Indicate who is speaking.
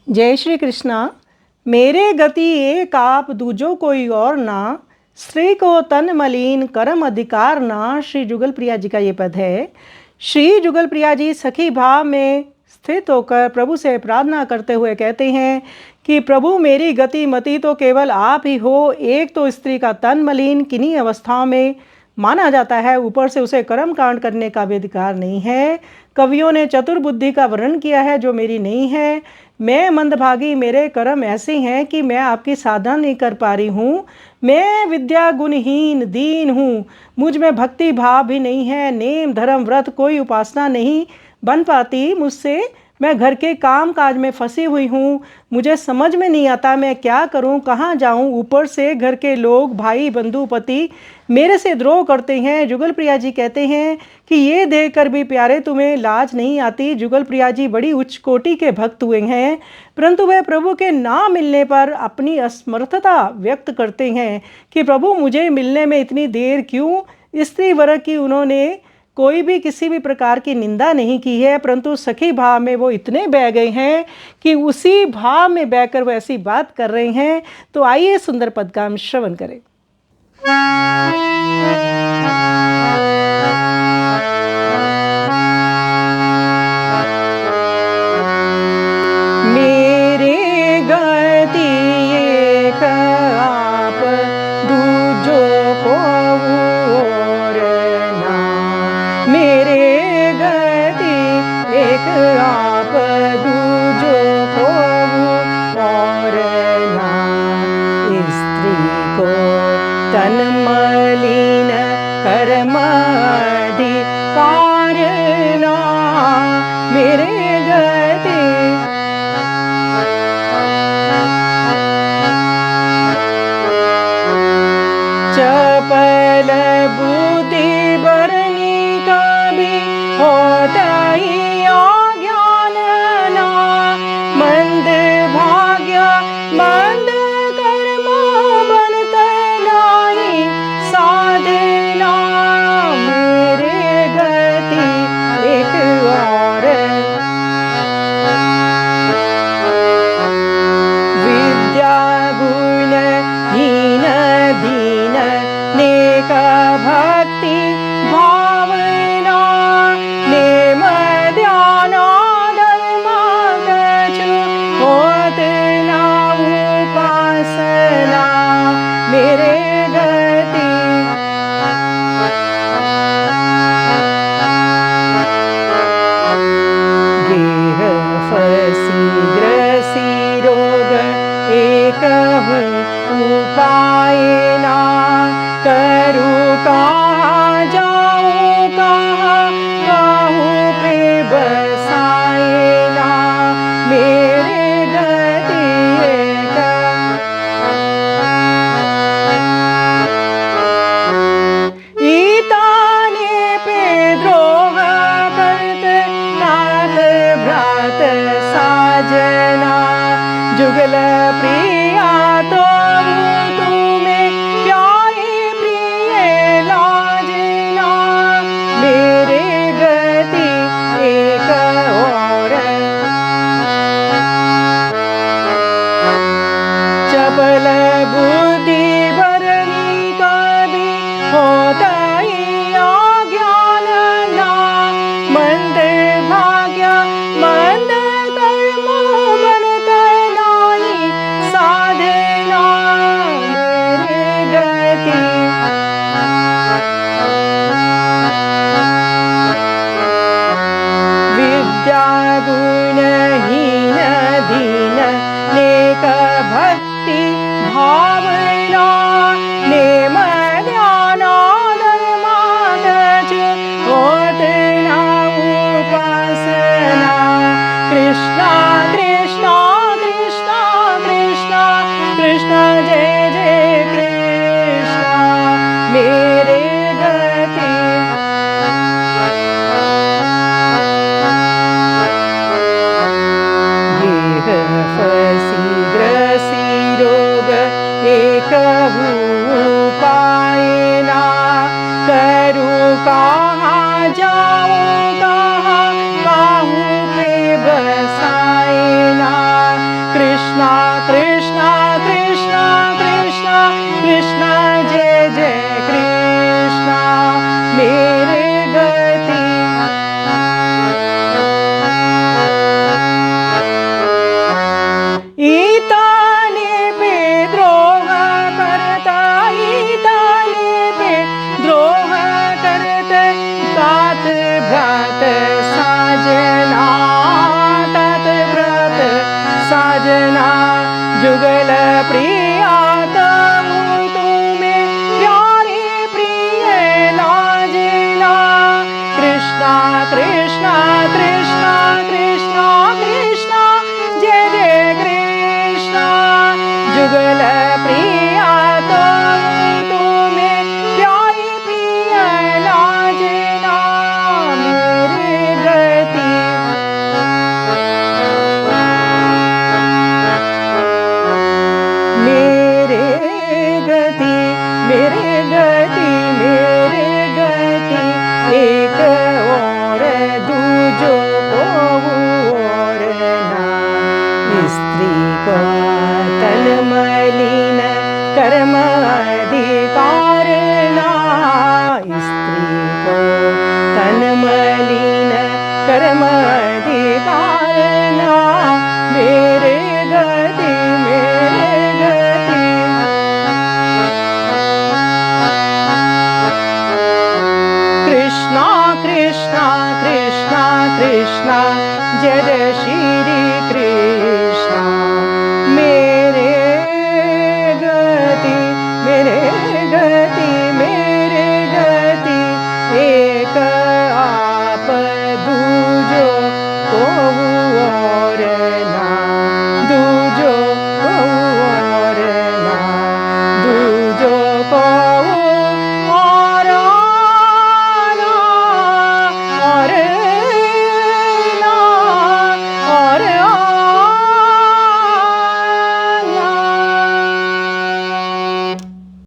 Speaker 1: जय श्री कृष्णा। मेरे गति एक आप दूजो कोई और ना, स्त्री को तन मलिन कर्म अधिकार ना। श्री जुगल प्रिया जी का ये पद है। श्री जुगल प्रिया जी सखी भाव में स्थित होकर प्रभु से प्रार्थना करते हुए कहते हैं कि प्रभु मेरी गति मति तो केवल आप ही हो। एक तो स्त्री का तन मलिन किन्हीं अवस्थाओं में माना जाता है, ऊपर से उसे कर्म कांड करने का भी अधिकार नहीं है। कवियों ने चतुर्बुद्धि का वर्णन किया है जो मेरी नहीं है। मैं मंदभागी, मेरे कर्म ऐसे हैं कि मैं आपकी साधना नहीं कर पा रही हूँ। मैं विद्या गुणहीन दीन हूँ, मुझ में भक्ति भाव भी नहीं है। नेम धर्म व्रत कोई उपासना नहीं बन पाती मुझसे। मैं घर के काम काज में फंसी हुई हूँ, मुझे समझ में नहीं आता मैं क्या करूँ, कहाँ जाऊँ। ऊपर से घर के लोग, भाई बंधु पति मेरे से द्रोह करते हैं। जुगल प्रिया जी कहते हैं कि ये देखकर भी प्यारे तुम्हें लाज नहीं आती। जुगल प्रिया जी बड़ी उच्च कोटि के भक्त हुए हैं, परंतु वह प्रभु के ना मिलने पर अपनी असमर्थता व्यक्त करते हैं कि प्रभु मुझे मिलने में इतनी देर क्यों। स्त्री वर्ग की उन्होंने कोई भी किसी भी प्रकार की निंदा नहीं की है, परंतु सखी भाव में वो इतने बह गए हैं कि उसी भाव में बहकर वो ऐसी बात कर रहे हैं। तो आइए सुंदर पद का हम श्रवण करें। मेरे गति एक आप दूजो को और ना। मेरे गति एक आप दूजो को और ना। स्त्री को तन मलिन कर्म अधिकार ना। मेरे गति चपल बुद्धि बरनी कभी होता ही अज्ञान ना। मंद भाग्य मंद कर्म बनत नाही साधना। मेरे गति एक और विद्या गुण हीन दीन नेक भक्ति भावना। नेम ध्यान धर्म कछु होत ना उपासना। मेरे गति गेह फसी ग्रसी रोग एक उपाय ना। करू कहाँ जाऊँ कहाँ कहूँ पे बसाए ना। मेरे गति एक ईताने पे द्रोह करत नाथ भ्रात साजना। जुगल प्रिया तो तुम्हें प्यारे प्रिय लाजना। मेरे गति एक और चपल बुद्धि बरनी कभी होता ही अज्ञान ना। मंद भाग्य मंद कर्म बनत नाही साधना। मेरे गति विद्या गुण हीन दीन नेक भक्ति भावना। नेम ध्यान धर्म कछु होत ना उपासना। कृष्णा कृष्णा कृष्णा कृष्णा कृष्णा जय जय कृष्णा। मेरे गति गेह फसी ग्रसी रोग एक उपाय ना। करू कहाँ जाऊँ कहाँ कहूँ पे बसाए ना। कृष्णा कृष्णा कृष्णा कृष्णा कृष्णा जय जय कृष्णा मेरे गति इताले पे द्रोह करता इताले पे द्रोह करते तात भ्रात साजना तात भ्रात साजना जुगल प्रिया तमु तुम्हें प्यारे प्रिय लाजना कृष्णा कृष्णा कृष्णा कृष्णा कृष्णा जय जय कृष्णा जुगल प्रिया तमु तुम्हें प्यारे प्रिय लाजना मेरे गति मेरे गति मेरे गति मेरे गति एक और दूजो को और ना स्त्री को तन मलिन कर्म